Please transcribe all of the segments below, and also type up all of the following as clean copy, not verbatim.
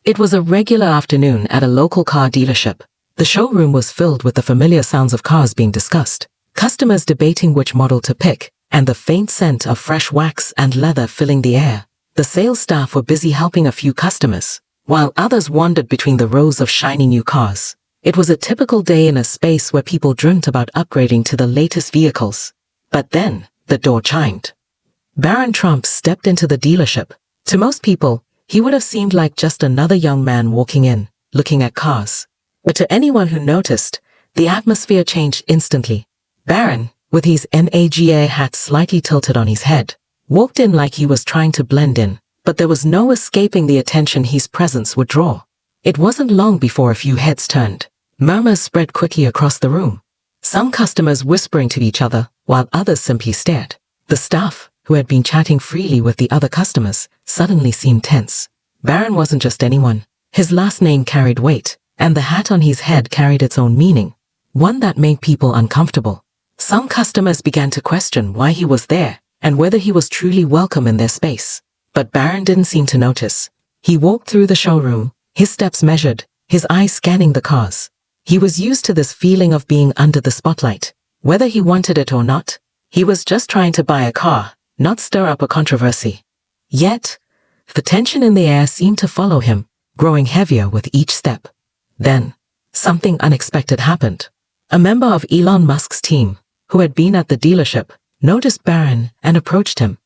It was a regular afternoon at a local car dealership. The showroom was filled with the familiar sounds of cars being discussed, customers debating which model to pick, and the faint scent of fresh wax and leather filling the air. The sales staff were busy helping a few customers, while others wandered between the rows of shiny new cars. It was a typical day in a space where people dreamt about upgrading to the latest vehicles. But then, the door chimed. Barron Trump stepped into the dealership. To most people, he would have seemed like just another young man walking in, looking at cars. But to anyone who noticed, the atmosphere changed instantly. Barron, with his MAGA hat slightly tilted on his head, walked in like he was trying to blend in, but there was no escaping the attention his presence would draw. It wasn't long before a few heads turned. Murmurs spread quickly across the room, some customers whispering to each other, while others simply stared. The staff, who had been chatting freely with the other customers, suddenly seemed tense. Barron wasn't just anyone. His last name carried weight, and the hat on his head carried its own meaning, one that made people uncomfortable. Some customers began to question why he was there, and whether he was truly welcome in their space. But Barron didn't seem to notice. He walked through the showroom, his steps measured, his eyes scanning the cars. He was used to this feeling of being under the spotlight. Whether he wanted it or not, he was just trying to buy a car, not stir up a controversy. Yet, the tension in the air seemed to follow him, growing heavier with each step. Then, something unexpected happened. A member of Elon Musk's team, who had been at the dealership, noticed Barron and approached him.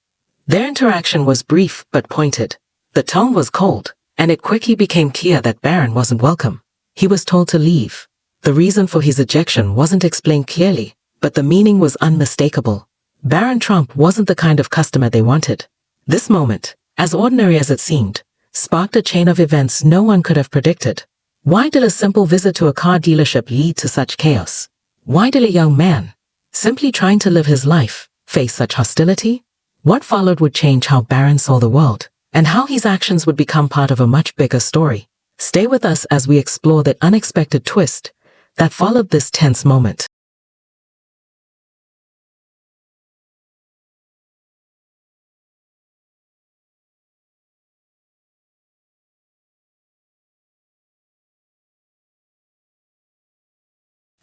Their interaction was brief but pointed. The tone was cold, and it quickly became clear that Barron wasn't welcome. He was told to leave. The reason for his ejection wasn't explained clearly, but the meaning was unmistakable. Barron Trump wasn't the kind of customer they wanted. This moment, as ordinary as it seemed, sparked a chain of events no one could have predicted. Why did a simple visit to a car dealership lead to such chaos? Why did a young man, simply trying to live his life, face such hostility? What followed would change how Barron saw the world, and how his actions would become part of a much bigger story. Stay with us as we explore the unexpected twist that followed this tense moment.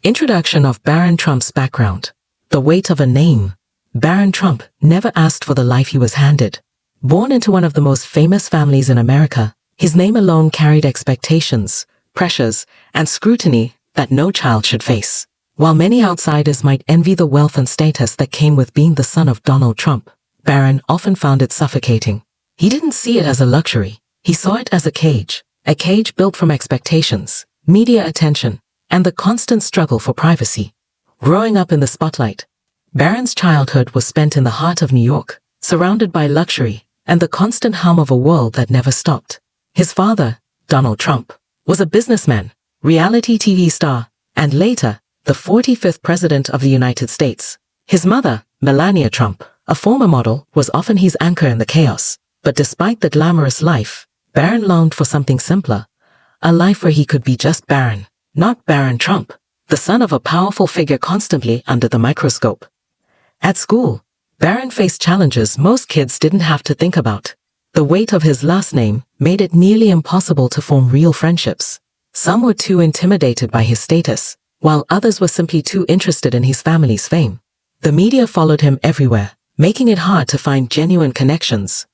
Introduction of Barron Trump's background. The weight of a name. Barron Trump never asked for the life he was handed. Born into one of the most famous families in America, his name alone carried expectations, pressures, and scrutiny that no child should face. While many outsiders might envy the wealth and status that came with being the son of Donald Trump, Barron often found it suffocating. He didn't see it as a luxury. He saw it as a cage built from expectations, media attention, and the constant struggle for privacy. Growing up in the spotlight, Barron's childhood was spent in the heart of New York, surrounded by luxury and the constant hum of a world that never stopped. His father, Donald Trump, was a businessman, reality TV star, and later, the 45th President of the United States. His mother, Melania Trump, a former model, was often his anchor in the chaos. But despite the glamorous life, Barron longed for something simpler, a life where he could be just Barron, not Barron Trump, the son of a powerful figure constantly under the microscope. At school, Barron faced challenges most kids didn't have to think about. The weight of his last name made it nearly impossible to form real friendships. Some were too intimidated by his status, while others were simply too interested in his family's fame. The media followed him everywhere, making it hard to find genuine connections.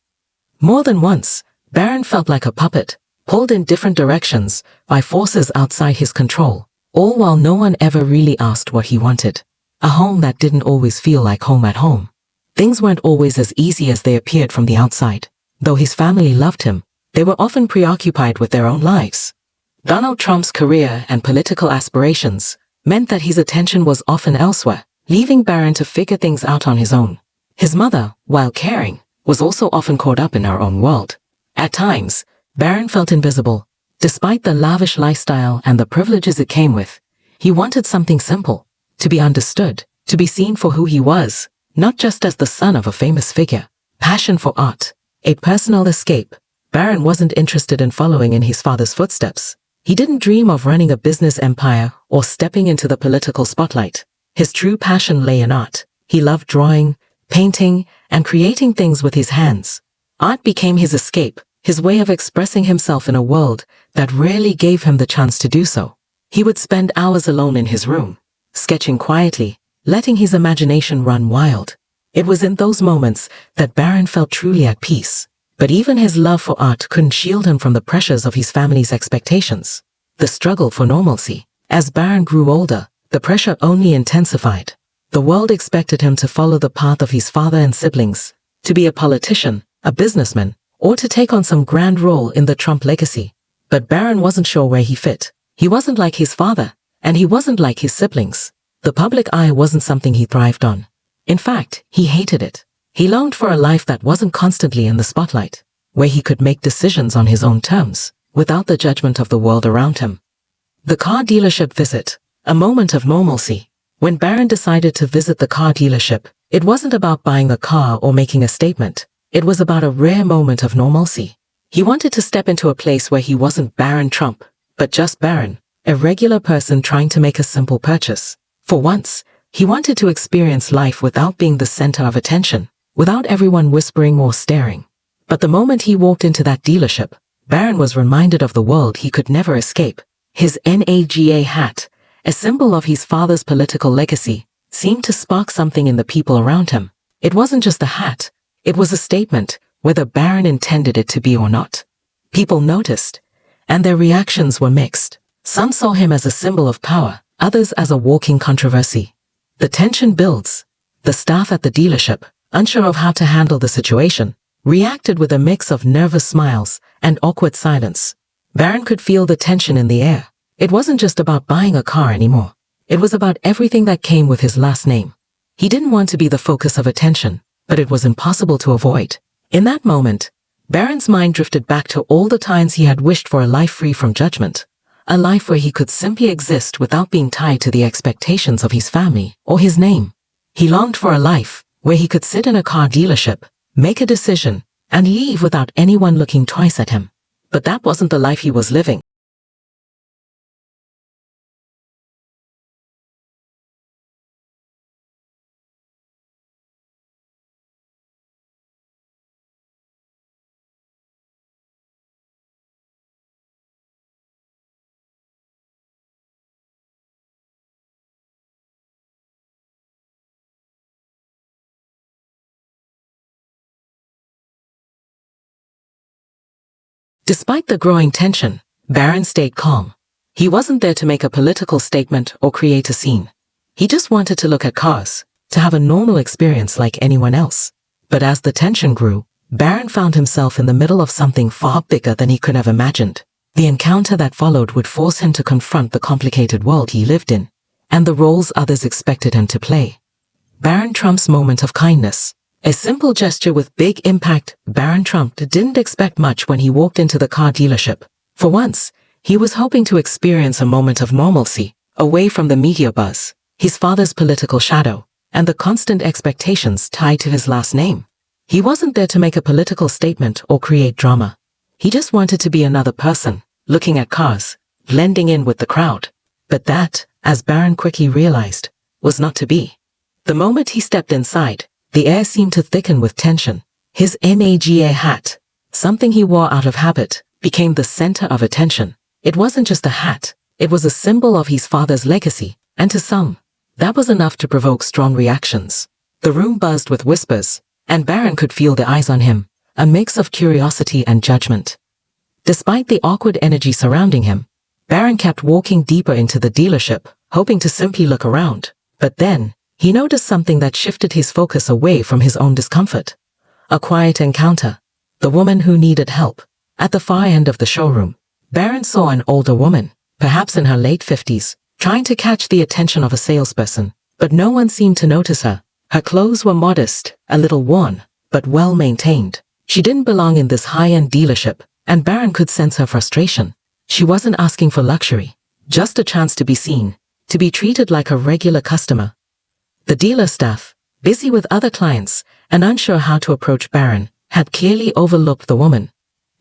More than once, Barron felt like a puppet, pulled in different directions by forces outside his control, all while no one ever really asked what he wanted. A home that didn't always feel like home at home. Things weren't always as easy as they appeared from the outside. Though his family loved him, they were often preoccupied with their own lives. Donald Trump's career and political aspirations meant that his attention was often elsewhere, leaving Barron to figure things out on his own. His mother, while caring, was also often caught up in her own world. At times, Barron felt invisible. Despite the lavish lifestyle and the privileges it came with, he wanted something simple, to be understood, to be seen for who he was, not just as the son of a famous figure. Passion for art, a personal escape. Barron wasn't interested in following in his father's footsteps. He didn't dream of running a business empire or stepping into the political spotlight. His true passion lay in art. He loved drawing, painting, and creating things with his hands. Art became his escape, his way of expressing himself in a world that rarely gave him the chance to do so. He would spend hours alone in his room, sketching quietly, letting his imagination run wild. It was in those moments that Barron felt truly at peace. But even his love for art couldn't shield him from the pressures of his family's expectations. The struggle for normalcy. As Barron grew older, the pressure only intensified. The world expected him to follow the path of his father and siblings, to be a politician, a businessman, or to take on some grand role in the Trump legacy. But Barron wasn't sure where he fit. He wasn't like his father, and he wasn't like his siblings. The public eye wasn't something he thrived on. In fact, he hated it. He longed for a life that wasn't constantly in the spotlight, where he could make decisions on his own terms, without the judgment of the world around him. The car dealership visit, a moment of normalcy. When Barron decided to visit the car dealership, it wasn't about buying a car or making a statement. It was about a rare moment of normalcy. He wanted to step into a place where he wasn't Barron Trump, but just Barron, a regular person trying to make a simple purchase. For once, he wanted to experience life without being the center of attention, without everyone whispering or staring. But the moment he walked into that dealership, Barron was reminded of the world he could never escape. His MAGA hat, a symbol of his father's political legacy, seemed to spark something in the people around him. It wasn't just a hat, it was a statement, whether Barron intended it to be or not. People noticed, and their reactions were mixed. Some saw him as a symbol of power, others as a walking controversy. The tension builds. The staff at the dealership, unsure of how to handle the situation, reacted with a mix of nervous smiles and awkward silence. Barron could feel the tension in the air. It wasn't just about buying a car anymore. It was about everything that came with his last name. He didn't want to be the focus of attention, but it was impossible to avoid. In that moment, Barron's mind drifted back to all the times he had wished for a life free from judgment. A life where he could simply exist without being tied to the expectations of his family or his name. He longed for a life where he could sit in a car dealership, make a decision, and leave without anyone looking twice at him. But that wasn't the life he was living. Despite the growing tension, Barron stayed calm. He wasn't there to make a political statement or create a scene. He just wanted to look at cars, to have a normal experience like anyone else. But as the tension grew, Barron found himself in the middle of something far bigger than he could have imagined. The encounter that followed would force him to confront the complicated world he lived in, and the roles others expected him to play. Barron Trump's moment of kindness. A simple gesture with big impact. Barron Trump didn't expect much when he walked into the car dealership. For once, he was hoping to experience a moment of normalcy, away from the media buzz, his father's political shadow, and the constant expectations tied to his last name. He wasn't there to make a political statement or create drama. He just wanted to be another person, looking at cars, blending in with the crowd. But that, as Barron quickly realized, was not to be. The moment he stepped inside, the air seemed to thicken with tension. His MAGA hat, something he wore out of habit, became the center of attention. It wasn't just a hat, it was a symbol of his father's legacy, and to some, that was enough to provoke strong reactions. The room buzzed with whispers, and Barron could feel the eyes on him, a mix of curiosity and judgment. Despite the awkward energy surrounding him, Barron kept walking deeper into the dealership, hoping to simply look around. But then, he noticed something that shifted his focus away from his own discomfort. A quiet encounter. The woman who needed help. At the far end of the showroom, Barron saw an older woman, perhaps in her late 50s, trying to catch the attention of a salesperson, but no one seemed to notice her. Her clothes were modest, a little worn, but well maintained. She didn't belong in this high-end dealership, and Barron could sense her frustration. She wasn't asking for luxury, just a chance to be seen, to be treated like a regular customer. The dealer staff, busy with other clients and unsure how to approach Barron, had clearly overlooked the woman.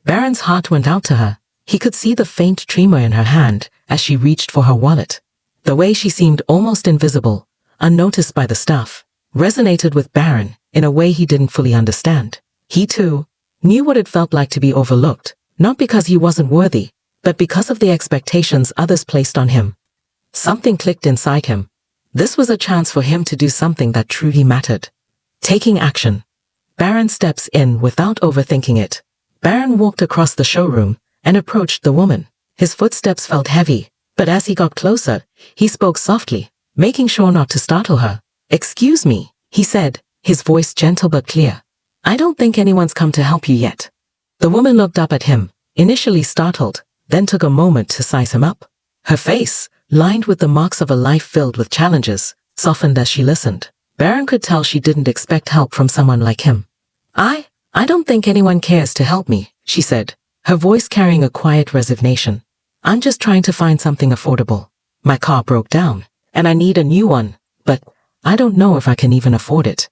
Barron's heart went out to her. He could see the faint tremor in her hand as she reached for her wallet. The way she seemed almost invisible, unnoticed by the staff, resonated with Barron in a way he didn't fully understand. He too knew what it felt like to be overlooked, not because he wasn't worthy, but because of the expectations others placed on him. Something clicked inside him. This was a chance for him to do something that truly mattered. Taking action. Barron steps in without overthinking it. Barron walked across the showroom and approached the woman. His footsteps felt heavy, but as he got closer, he spoke softly, making sure not to startle her. "Excuse me," he said, his voice gentle but clear. "I don't think anyone's come to help you yet." The woman looked up at him, initially startled, then took a moment to size him up. Her face, lined with the marks of a life filled with challenges, softened as she listened. Barron could tell she didn't expect help from someone like him. I don't think anyone cares to help me," she said, her voice carrying a quiet resignation. "I'm just trying to find something affordable. My car broke down, and I need a new one, but I don't know if I can even afford it."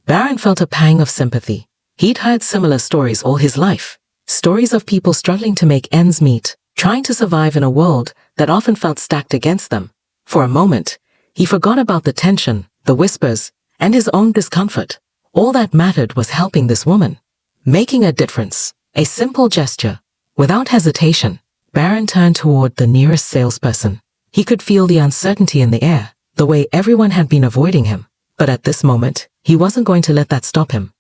Barron felt a pang of sympathy. He'd heard similar stories all his life. Stories of people struggling to make ends meet, trying to survive in a world that often felt stacked against them. For a moment, he forgot about the tension, the whispers, and his own discomfort. All that mattered was helping this woman. Making a difference. A simple gesture. Without hesitation, Barron turned toward the nearest salesperson. He could feel the uncertainty in the air, the way everyone had been avoiding him. But at this moment, he wasn't going to let that stop him.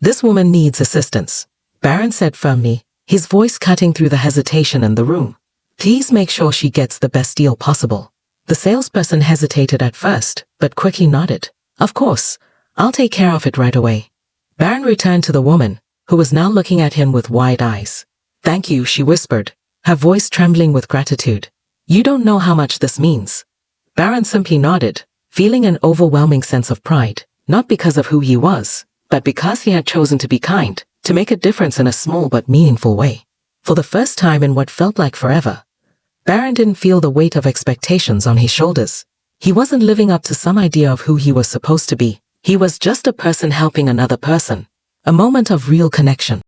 "This woman needs assistance," Barron said firmly, his voice cutting through the hesitation in the room. "Please make sure she gets the best deal possible." The salesperson hesitated at first, but quickly nodded. "Of course, I'll take care of it right away." Barron returned to the woman, who was now looking at him with wide eyes. "Thank you," she whispered, her voice trembling with gratitude. "You don't know how much this means." Barron simply nodded, feeling an overwhelming sense of pride, not because of who he was, but because he had chosen to be kind, to make a difference in a small but meaningful way. For the first time in what felt like forever, Barron didn't feel the weight of expectations on his shoulders. He wasn't living up to some idea of who he was supposed to be. He was just a person helping another person. A moment of real connection.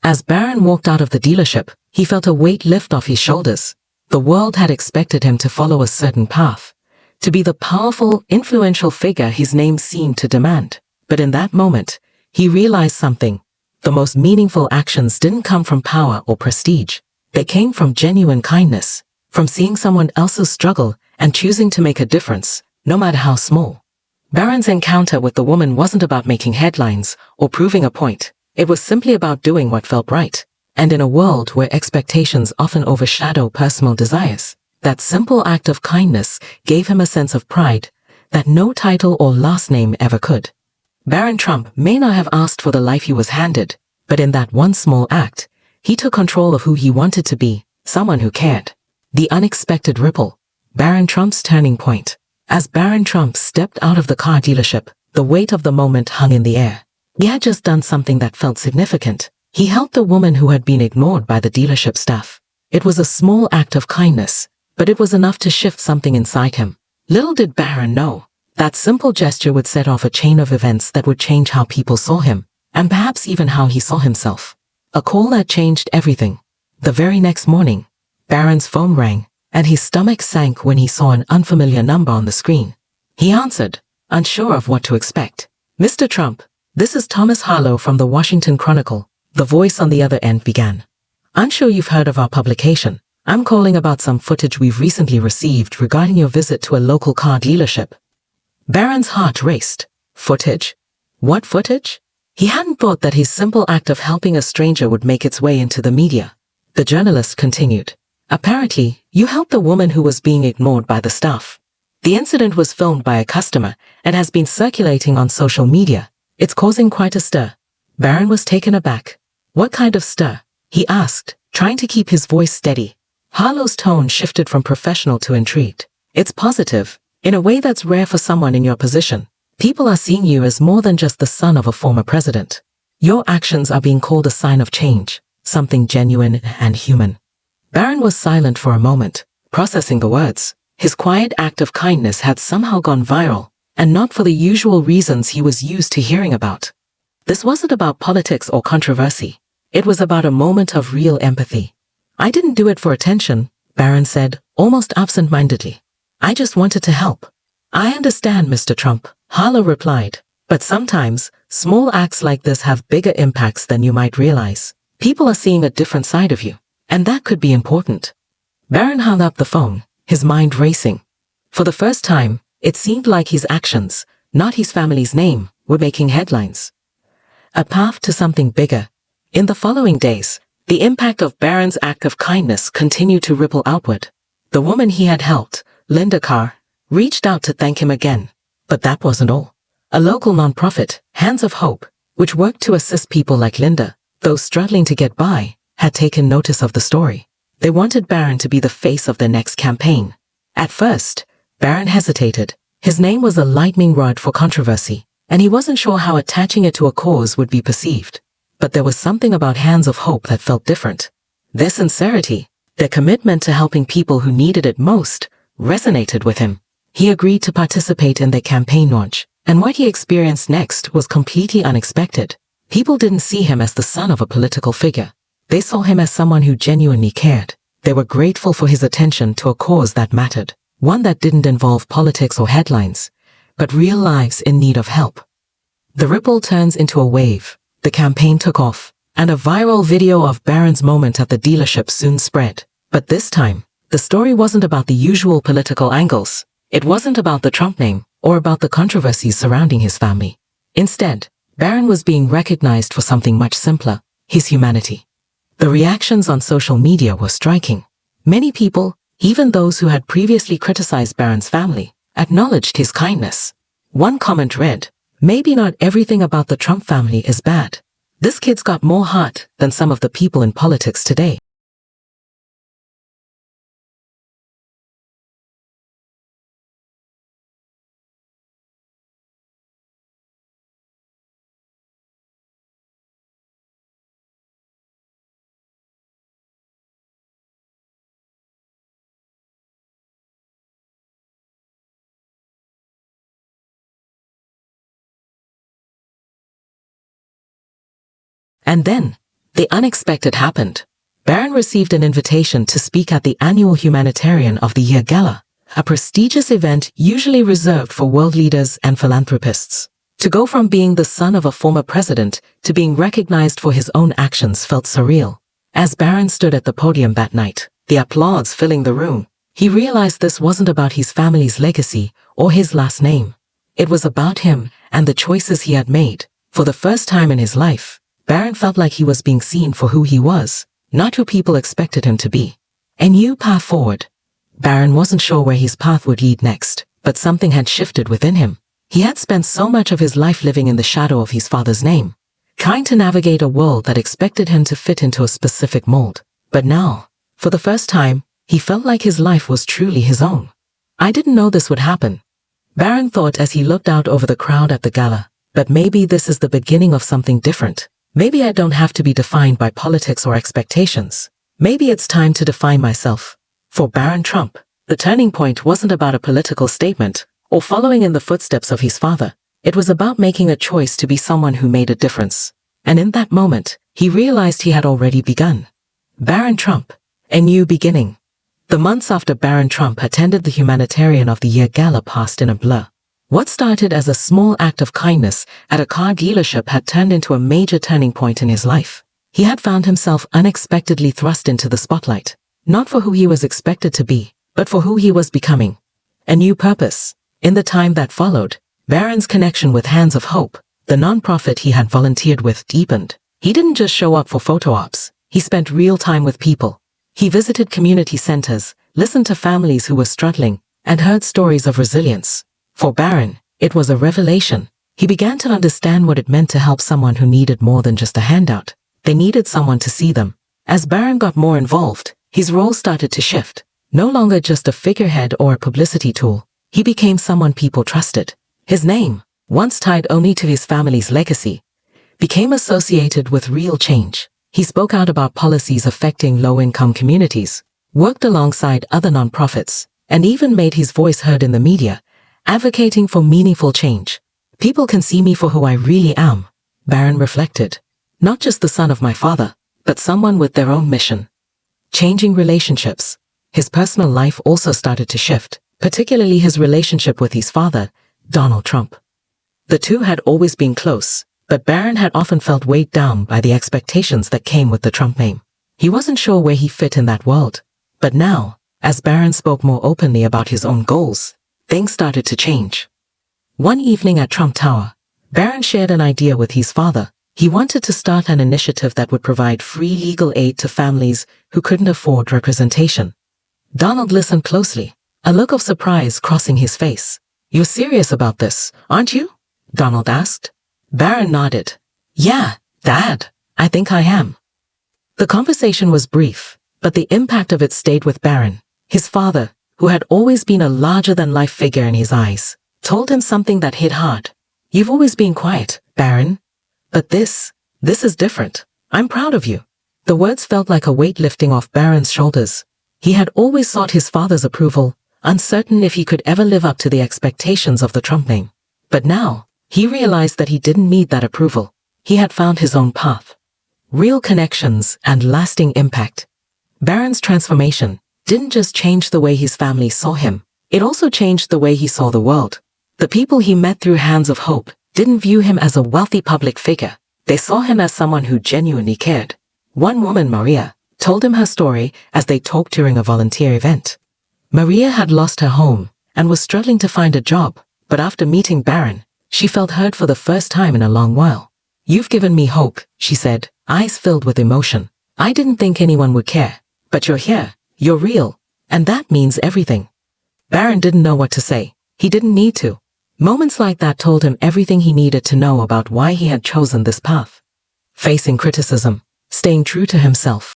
As Barron walked out of the dealership, he felt a weight lift off his shoulders. The world had expected him to follow a certain path, to be the powerful, influential figure his name seemed to demand. But in that moment, he realized something. The most meaningful actions didn't come from power or prestige. They came from genuine kindness, from seeing someone else's struggle and choosing to make a difference, no matter how small. Barron's encounter with the woman wasn't about making headlines or proving a point. It was simply about doing what felt right. And in a world where expectations often overshadow personal desires, that simple act of kindness gave him a sense of pride that no title or last name ever could. Barron Trump may not have asked for the life he was handed, but in that one small act, he took control of who he wanted to be, someone who cared. The unexpected ripple. Barron Trump's turning point. As Barron Trump stepped out of the car dealership, the weight of the moment hung in the air. He had just done something that felt significant. He helped a woman who had been ignored by the dealership staff. It was a small act of kindness, but it was enough to shift something inside him. Little did Barron know, that simple gesture would set off a chain of events that would change how people saw him, and perhaps even how he saw himself. A call that changed everything. The very next morning, Barron's phone rang, and his stomach sank when he saw an unfamiliar number on the screen. He answered, unsure of what to expect. "Mr. Trump, this is Thomas Harlow from the Washington Chronicle," the voice on the other end began. "I'm sure you've heard of our publication. I'm calling about some footage we've recently received regarding your visit to a local car dealership." Barron's heart raced. Footage? What footage? He hadn't thought that his simple act of helping a stranger would make its way into the media. The journalist continued. "Apparently, you helped a woman who was being ignored by the staff. The incident was filmed by a customer and has been circulating on social media. It's causing quite a stir." Barron was taken aback. "What kind of stir?" he asked, trying to keep his voice steady. Harlow's tone shifted from professional to intrigued. "It's positive, in a way that's rare for someone in your position. People are seeing you as more than just the son of a former president. Your actions are being called a sign of change, something genuine and human." Barron was silent for a moment, processing the words. His quiet act of kindness had somehow gone viral, and not for the usual reasons he was used to hearing about. This wasn't about politics or controversy. It was about a moment of real empathy. "I didn't do it for attention," Barron said, almost absent-mindedly. "I just wanted to help." "I understand, Mr. Trump," Harlow replied. "But sometimes, small acts like this have bigger impacts than you might realize. People are seeing a different side of you, and that could be important." Barron hung up the phone, his mind racing. For the first time, it seemed like his actions, not his family's name, were making headlines. A path to something bigger. In the following days, the impact of Barron's act of kindness continued to ripple outward. The woman he had helped, Linda Carr, reached out to thank him again. But that wasn't all. A local nonprofit, Hands of Hope, which worked to assist people like Linda, those struggling to get by, had taken notice of the story. They wanted Barron to be the face of their next campaign. At first, Barron hesitated. His name was a lightning rod for controversy, and he wasn't sure how attaching it to a cause would be perceived. But there was something about Hands of Hope that felt different. Their sincerity, their commitment to helping people who needed it most, resonated with him. He agreed to participate in their campaign launch, and what he experienced next was completely unexpected. People didn't see him as the son of a political figure. They saw him as someone who genuinely cared. They were grateful for his attention to a cause that mattered, one that didn't involve politics or headlines, but real lives in need of help. The ripple turns into a wave. The campaign took off, and a viral video of Barron's moment at the dealership soon spread. But this time, the story wasn't about the usual political angles. It wasn't about the Trump name, or about the controversies surrounding his family. Instead, Barron was being recognized for something much simpler, his humanity. The reactions on social media were striking. Many people, even those who had previously criticized Barron's family, acknowledged his kindness. One comment read, "Maybe not everything about the Trump family is bad. This kid's got more heart than some of the people in politics today." And then, the unexpected happened. Barron received an invitation to speak at the annual Humanitarian of the Year Gala, a prestigious event usually reserved for world leaders and philanthropists. To go from being the son of a former president to being recognized for his own actions felt surreal. As Barron stood at the podium that night, the applause filling the room, he realized this wasn't about his family's legacy or his last name. It was about him and the choices he had made. For the first time in his life, Barron felt like he was being seen for who he was, not who people expected him to be. A new path forward. Barron wasn't sure where his path would lead next, but something had shifted within him. He had spent so much of his life living in the shadow of his father's name, trying to navigate a world that expected him to fit into a specific mold. But now, for the first time, he felt like his life was truly his own. "I didn't know this would happen," Barron thought as he looked out over the crowd at the gala. "But maybe this is the beginning of something different. Maybe I don't have to be defined by politics or expectations. Maybe it's time to define myself." For Barron Trump, the turning point wasn't about a political statement or following in the footsteps of his father. It was about making a choice to be someone who made a difference. And in that moment, he realized he had already begun. Barron Trump, a new beginning. The months after Barron Trump attended the Humanitarian of the Year Gala passed in a blur. What started as a small act of kindness at a car dealership had turned into a major turning point in his life. He had found himself unexpectedly thrust into the spotlight, not for who he was expected to be, but for who he was becoming. A new purpose. In the time that followed, Barron's connection with Hands of Hope, the nonprofit he had volunteered with, deepened. He didn't just show up for photo ops. He spent real time with people. He visited community centers, listened to families who were struggling, and heard stories of resilience. For Barron, it was a revelation. He began to understand what it meant to help someone who needed more than just a handout. They needed someone to see them. As Barron got more involved, his role started to shift. No longer just a figurehead or a publicity tool, he became someone people trusted. His name, once tied only to his family's legacy, became associated with real change. He spoke out about policies affecting low-income communities, worked alongside other nonprofits, and even made his voice heard in the media, advocating for meaningful change. People can see me for who I really am, Barron reflected. Not just the son of my father, but someone with their own mission. Changing relationships. His personal life also started to shift, particularly his relationship with his father, Donald Trump. The two had always been close, but Barron had often felt weighed down by the expectations that came with the Trump name. He wasn't sure where he fit in that world. But now, as Barron spoke more openly about his own goals, things started to change. One evening at Trump Tower, Barron shared an idea with his father. He wanted to start an initiative that would provide free legal aid to families who couldn't afford representation. Donald listened closely, a look of surprise crossing his face. "You're serious about this, aren't you?" Donald asked. Barron nodded. "Yeah, Dad, I think I am." The conversation was brief, but the impact of it stayed with Barron. His father, who had always been a larger-than-life figure in his eyes, told him something that hit hard. "You've always been quiet, Barron. But this is different. I'm proud of you." The words felt like a weight lifting off Barron's shoulders. He had always sought his father's approval, uncertain if he could ever live up to the expectations of the Trump name. But now, he realized that he didn't need that approval. He had found his own path. Real connections and lasting impact. Barron's transformation didn't just change the way his family saw him, it also changed the way he saw the world. The people he met through Hands of Hope didn't view him as a wealthy public figure. They saw him as someone who genuinely cared. One woman, Maria, told him her story as they talked during a volunteer event. Maria had lost her home and was struggling to find a job, but after meeting Barron, she felt heard for the first time in a long while. "You've given me hope," she said, eyes filled with emotion. "I didn't think anyone would care, but you're here, you're real, and that means everything." Barron didn't know what to say. He didn't need to. Moments like that told him everything he needed to know about why he had chosen this path. Facing criticism, staying true to himself.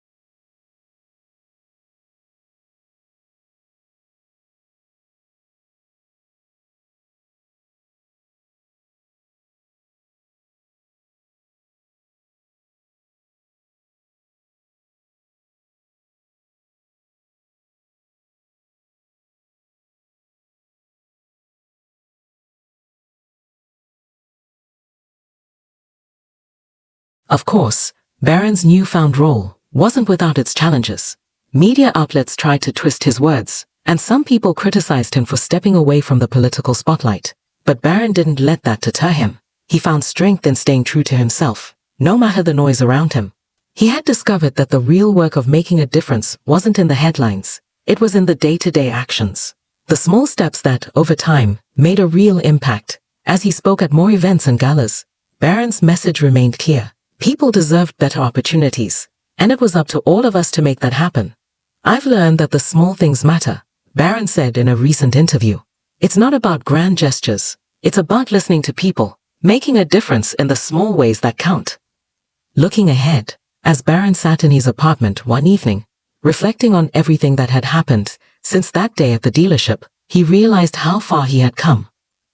Of course, Barron's newfound role wasn't without its challenges. Media outlets tried to twist his words, and some people criticized him for stepping away from the political spotlight. But Barron didn't let that deter him. He found strength in staying true to himself, no matter the noise around him. He had discovered that the real work of making a difference wasn't in the headlines, it was in the day-to-day actions. The small steps that, over time, made a real impact. As he spoke at more events and galas, Barron's message remained clear. People deserved better opportunities, and it was up to all of us to make that happen. "I've learned that the small things matter," Barron said in a recent interview. "It's not about grand gestures, it's about listening to people, making a difference in the small ways that count." Looking ahead, as Barron sat in his apartment one evening, reflecting on everything that had happened since that day at the dealership, he realized how far he had come.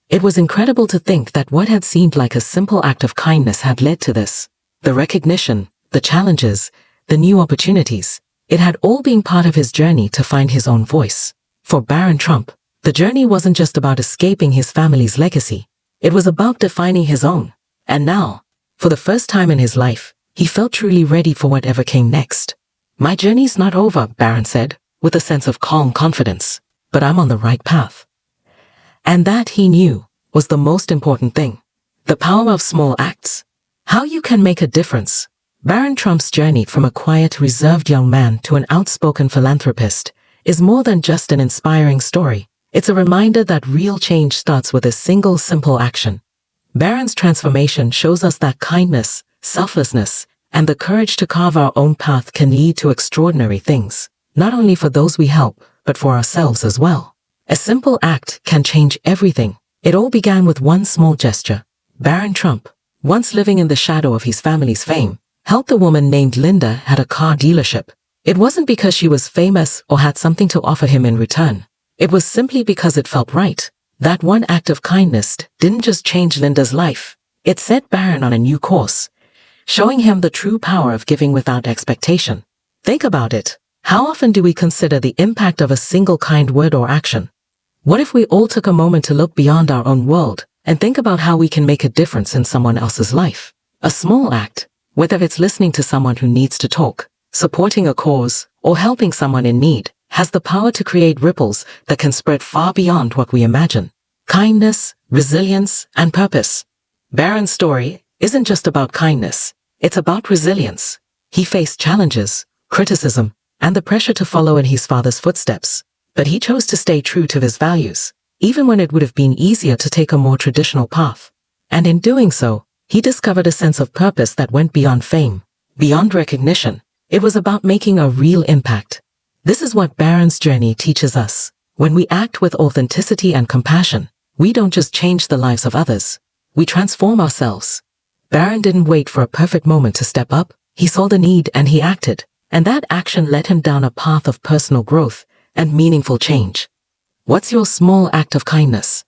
It was incredible to think that what had seemed like a simple act of kindness had led to this. The recognition, the challenges, the new opportunities, it had all been part of his journey to find his own voice. For Barron Trump, the journey wasn't just about escaping his family's legacy, it was about defining his own. And now, for the first time in his life, he felt truly ready for whatever came next. "My journey's not over," Barron said, with a sense of calm confidence, "but I'm on the right path." And that, he knew, was the most important thing. The power of small acts. How you can make a difference. Barron Trump's journey from a quiet, reserved young man to an outspoken philanthropist is more than just an inspiring story. It's a reminder that real change starts with a single simple action. Barron's transformation shows us that kindness, selflessness, and the courage to carve our own path can lead to extraordinary things, not only for those we help, but for ourselves as well. A simple act can change everything. It all began with one small gesture. Barron Trump, once living in the shadow of his family's fame, helped a woman named Linda at a car dealership. It wasn't because she was famous or had something to offer him in return. It was simply because it felt right. That one act of kindness didn't just change Linda's life. It set Barron on a new course, showing him the true power of giving without expectation. Think about it. How often do we consider the impact of a single kind word or action? What if we all took a moment to look beyond our own world and think about how we can make a difference in someone else's life? A small act, whether it's listening to someone who needs to talk, supporting a cause, or helping someone in need, has the power to create ripples that can spread far beyond what we imagine. Kindness, resilience, and purpose. Barron's story isn't just about kindness, it's about resilience. He faced challenges, criticism, and the pressure to follow in his father's footsteps, but he chose to stay true to his values, even when it would have been easier to take a more traditional path. And in doing so, he discovered a sense of purpose that went beyond fame, beyond recognition. It was about making a real impact. This is what Barron's journey teaches us. When we act with authenticity and compassion, we don't just change the lives of others, we transform ourselves. Barron didn't wait for a perfect moment to step up. He saw the need and he acted, and that action led him down a path of personal growth and meaningful change. What's your small act of kindness?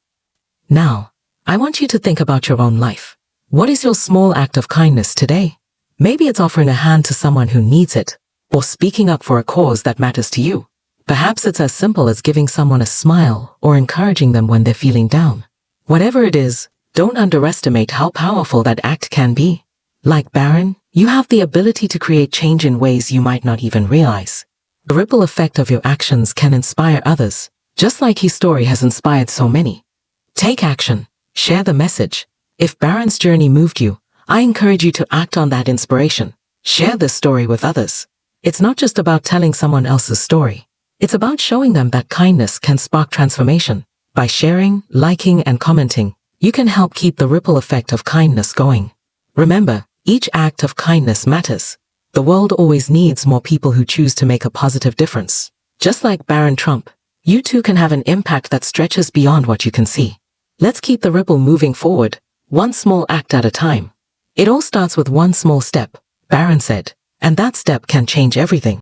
Now, I want you to think about your own life. What is your small act of kindness today? Maybe it's offering a hand to someone who needs it, or speaking up for a cause that matters to you. Perhaps it's as simple as giving someone a smile or encouraging them when they're feeling down. Whatever it is, don't underestimate how powerful that act can be. Like Barron, you have the ability to create change in ways you might not even realize. The ripple effect of your actions can inspire others, just like his story has inspired so many. Take action. Share the message. If Barron's journey moved you, I encourage you to act on that inspiration. Share this story with others. It's not just about telling someone else's story. It's about showing them that kindness can spark transformation. By sharing, liking, and commenting, you can help keep the ripple effect of kindness going. Remember, each act of kindness matters. The world always needs more people who choose to make a positive difference. Just like Barron Trump, you too can have an impact that stretches beyond what you can see. Let's keep the ripple moving forward, one small act at a time. It all starts with one small step, Barron said, and that step can change everything.